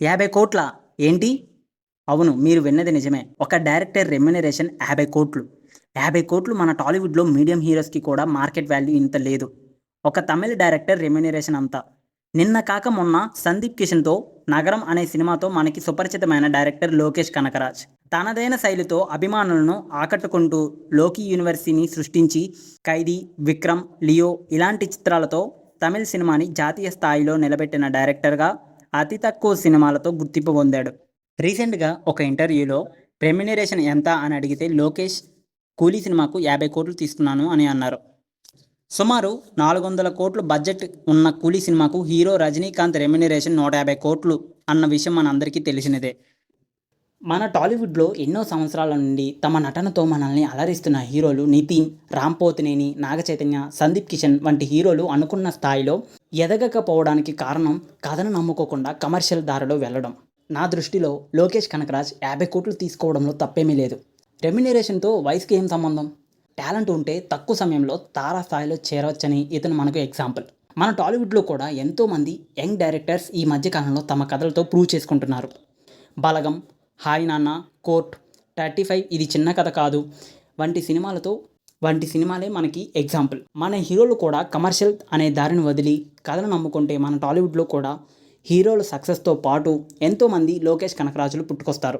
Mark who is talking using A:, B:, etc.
A: 50 కోట్ల ఏంటి? అవును, మీరు విన్నది నిజమే. ఒక డైరెక్టర్ రెమ్యునరేషన్ 50 కోట్లు. 50 కోట్లు మన టాలీవుడ్‌లో మీడియం హీరోస్‌కి కూడా మార్కెట్ వాల్యూ ఇంత లేదు. ఒక తమిళ్ డైరెక్టర్ రెమ్యునరేషన్ అంత. నిన్న కాక మొన్న 'సందీప్ కిషన్‌తో' 'నగరం' అనే సినిమాతో మనకి సుపరిచితమైన డైరెక్టర్ లోకేష్ కనకరాజ్. తనదైన శైలితో అభిమానులను ఆకట్టుకుంటూ 'లోకి' యూనివర్సిటీని సృష్టించి 'ఖైదీ', 'విక్రమ్', 'లియో' ఇలాంటి చిత్రాలతో తమిళ్ సినిమాని జాతీయ స్థాయిలో నిలబెట్టిన డైరెక్టర్‌గా అతి తక్కువ సినిమాలతో గుర్తింపు పొందాడు. రీసెంట్‌గా ఒక ఇంటర్వ్యూలో రెమ్యునరేషన్ ఎంత అని అడిగితే లోకేష్ 'కూలీ' సినిమాకు 50 కోట్లు తీసుకున్నాను అని అన్నారు. సుమారు 400 కోట్ల బడ్జెట్ ఉన్న 'కూలీ' సినిమాకు హీరో రజనీకాంత్ రెమ్యునరేషన్ 150 కోట్లు అన్న విషయం మనందరికీ తెలిసినదే. మన టాలీవుడ్‌లో ఎన్నో సంవత్సరాల నుండి తమ నటనతో మనల్ని అలరిస్తున్న హీరోలు నితిన్, రామ్ పోతినేని, నాగ చైతన్య, సందీప్ కిషన్ వంటి హీరోలు అనుకున్న స్థాయిలో ఎదగకపోవడానికి కారణం కథను నమ్ముకోకుండా కమర్షియల్ దారిలో వెళ్ళడం. నా దృష్టిలో లోకేష్ కనకరాజ్ 50 కోట్లు తీసుకోవడంలో తప్పేమీ లేదు. రెమ్యునరేషన్‌తో వయసుకి ఏం సంబంధం? టాలెంట్ ఉంటే తక్కువ సమయంలో తారా స్థాయిలో చేరవచ్చని ఇతను మనకు ఎగ్జాంపుల్. మన టాలీవుడ్‌లో కూడా ఎంతోమంది యంగ్ డైరెక్టర్స్ ఈ మధ్య కాలంలో తమ కథలతో ప్రూవ్ చేసుకుంటున్నారు. 'బలగం', 'హాయ్ నాన్న', 'కోర్ట్', 35 ఇది చిన్న కథ కాదు వంటి సినిమాలే మనకి ఎగ్జాంపుల్. మన హీరోలు కూడా కమర్షియల్ అనే దారిని వదిలి కథను నమ్ముకుంటే మన టాలీవుడ్‌లో కూడా హీరోల సక్సెస్‌తో పాటు ఎంతోమంది లోకేష్ కనకరాజులు పుట్టుకొస్తారు.